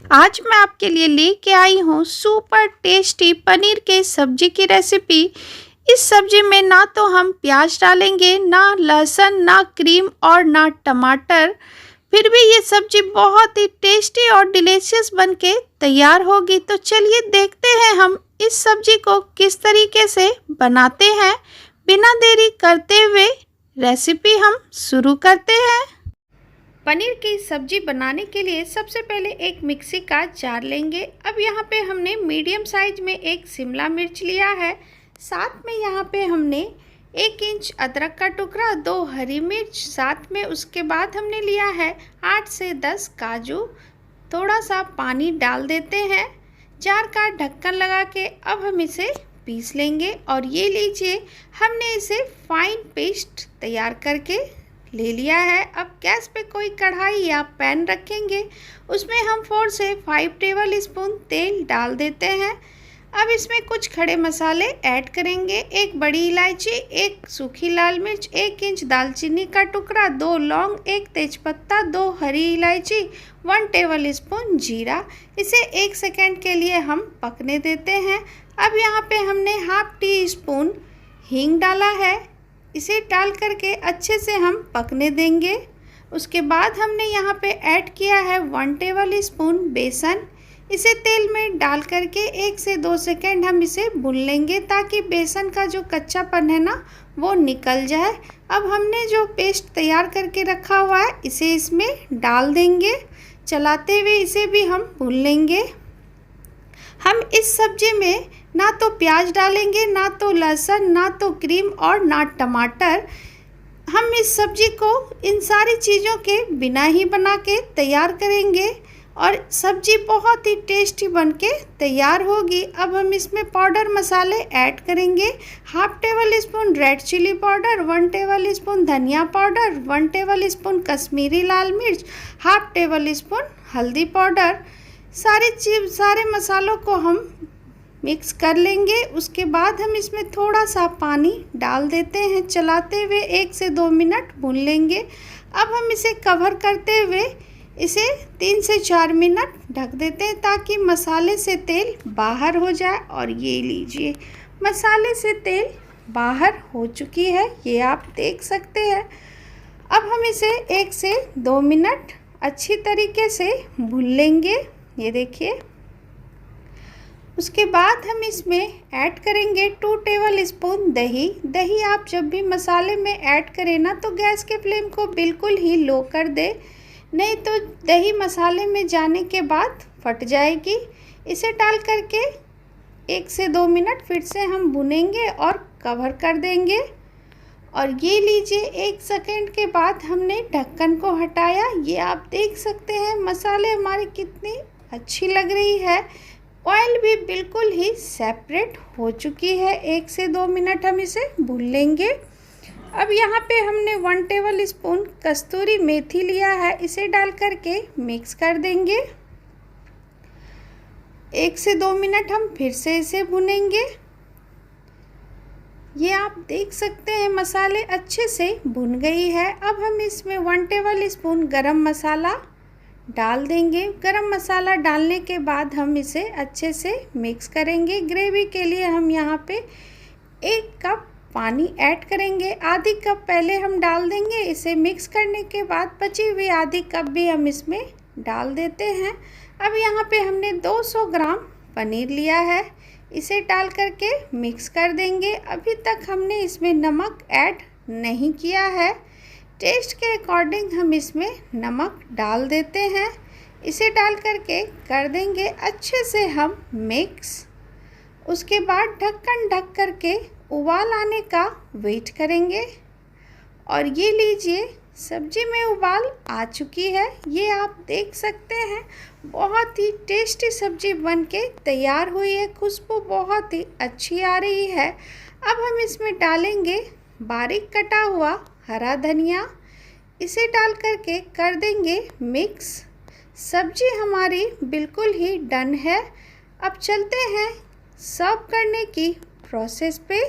आज मैं आपके लिए लेके आई हूँ सुपर टेस्टी पनीर के सब्जी की रेसिपी। इस सब्जी में ना तो हम प्याज डालेंगे, ना लहसुन, ना क्रीम और ना टमाटर। फिर भी ये सब्जी बहुत ही टेस्टी और डिलीशियस बनके तैयार होगी। तो चलिए देखते हैं हम इस सब्जी को किस तरीके से बनाते हैं। बिना देरी करते हुए रेसिपी हम शुरू करते हैं। पनीर की सब्जी बनाने के लिए सबसे पहले एक मिक्सी का जार लेंगे। अब यहाँ पे हमने मीडियम साइज में एक शिमला मिर्च लिया है। साथ में यहाँ पे हमने 1 इंच अदरक का टुकड़ा, 2 हरी मिर्च, साथ में उसके बाद हमने लिया है 8 से 10 काजू। थोड़ा सा पानी डाल देते हैं, जार का ढक्कन लगा के अब हम इसे पीस लेंगे। और ये लीजिए, हमने इसे फाइन पेस्ट तैयार करके ले लिया है। अब गैस पे कोई कढ़ाई या पैन रखेंगे, उसमें हम 4 से 5 टेबल स्पून तेल डाल देते हैं। अब इसमें कुछ खड़े मसाले ऐड करेंगे। 1 बड़ी इलायची, 1 सूखी लाल मिर्च, 1 इंच दालचीनी का टुकड़ा, 2 लौंग, 1 तेजपत्ता, 2 हरी इलायची, 1 टेबल स्पून जीरा। इसे 1 सेकेंड के लिए हम पकने देते हैं। अब यहाँ पे हमने हाफ टी स्पून हींग डाला है। इसे डाल करके अच्छे से हम पकने देंगे। उसके बाद हमने यहाँ पे ऐड किया है 1 टेबल स्पून बेसन। इसे तेल में डाल करके 1 से 2 सेकेंड हम इसे भून लेंगे, ताकि बेसन का जो कच्चापन है ना वो निकल जाए। अब हमने जो पेस्ट तैयार करके रखा हुआ है इसे इसमें डाल देंगे। चलाते हुए इसे भी हम भून लेंगे। हम इस सब्जी में ना तो प्याज डालेंगे, ना तो लहसुन, ना तो क्रीम और ना टमाटर। हम इस सब्जी को इन सारी चीज़ों के बिना ही बना के तैयार करेंगे और सब्जी बहुत ही टेस्टी बनके तैयार होगी। अब हम इसमें पाउडर मसाले ऐड करेंगे। Half tablespoon red chilli powder, 1 tablespoon धनिया पाउडर, 1 टेबल स्पून कश्मीरी लाल मिर्च, हाफ टेबल स्पून हल्दी पाउडर। सारे मसालों को हम मिक्स कर लेंगे। उसके बाद हम इसमें थोड़ा सा पानी डाल देते हैं। चलाते हुए 1 से 2 मिनट भून लेंगे। अब हम इसे कवर करते हुए इसे 3 से 4 मिनट ढक देते हैं, ताकि मसाले से तेल बाहर हो जाए। और ये लीजिए, मसाले से तेल बाहर हो चुकी है, ये आप देख सकते हैं। अब हम इसे 1 से 2 मिनट अच्छी तरीके से भून लेंगे। ये देखिए। उसके बाद हम इसमें ऐड करेंगे 2 टेबल स्पून दही। दही आप जब भी मसाले में ऐड करें ना तो गैस के फ्लेम को बिल्कुल ही लो कर दे, नहीं तो दही मसाले में जाने के बाद फट जाएगी। इसे डाल करके 1 से 2 मिनट फिर से हम भुनेंगे और कवर कर देंगे। और ये लीजिए, 1 सेकेंड के बाद हमने ढक्कन को हटाया। ये आप देख सकते हैं मसाले हमारे कितनी अच्छी लग रही है। ऑयल भी बिल्कुल ही सेपरेट हो चुकी है। 1 से 2 मिनट हम इसे भून लेंगे। अब यहाँ पे हमने 1 टेबल स्पून कस्तूरी मेथी लिया है, इसे डाल करके मिक्स कर देंगे। 1 से 2 मिनट हम फिर से इसे भुनेंगे। ये आप देख सकते हैं मसाले अच्छे से भुन गई है। अब हम इसमें 1 टेबल स्पून गरम मसाला डाल देंगे। गरम मसाला डालने के बाद हम इसे अच्छे से मिक्स करेंगे। ग्रेवी के लिए हम यहाँ पे 1 कप पानी ऐड करेंगे। आधी कप पहले हम डाल देंगे। इसे मिक्स करने के बाद बची हुई आधी कप भी हम इसमें डाल देते हैं। अब यहाँ पे हमने 200 ग्राम पनीर लिया है, इसे डाल करके मिक्स कर देंगे। अभी तक हमने इसमें नमक ऐड नहीं किया है। टेस्ट के अकॉर्डिंग हम इसमें नमक डाल देते हैं। इसे डाल करके कर देंगे अच्छे से हम मिक्स। उसके बाद ढक्कन ढक करके उबाल आने का वेट करेंगे। और ये लीजिए, सब्जी में उबाल आ चुकी है, ये आप देख सकते हैं। बहुत ही टेस्टी सब्जी बनके तैयार हुई है। खुशबू बहुत ही अच्छी आ रही है। अब हम इसमें डालेंगे बारीक कटा हुआ हरा धनिया। इसे डाल करके कर देंगे मिक्स। सब्जी हमारी बिल्कुल ही डन है। अब चलते हैं सर्व करने की प्रोसेस पे।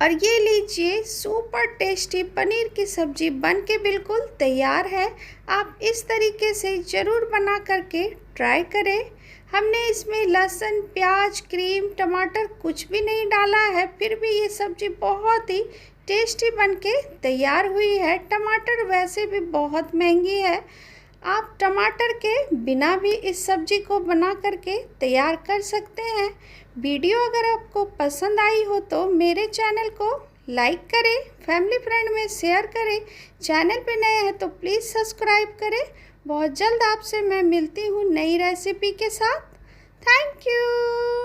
और ये लीजिए सुपर टेस्टी पनीर की सब्जी बन के बिल्कुल तैयार है। आप इस तरीके से ज़रूर बना करके ट्राई करें। हमने इसमें लहसुन, प्याज, क्रीम, टमाटर कुछ भी नहीं डाला है, फिर भी ये सब्जी बहुत ही टेस्टी बन के तैयार हुई है। टमाटर वैसे भी बहुत महंगी है, आप टमाटर के बिना भी इस सब्जी को बना करके तैयार कर सकते हैं। वीडियो अगर आपको पसंद आई हो तो मेरे चैनल को लाइक करें, फैमिली फ्रेंड में शेयर करें। चैनल पे नए हैं तो प्लीज़ सब्सक्राइब करें। बहुत जल्द आपसे मैं मिलती हूँ नई रेसिपी के साथ। Thank you.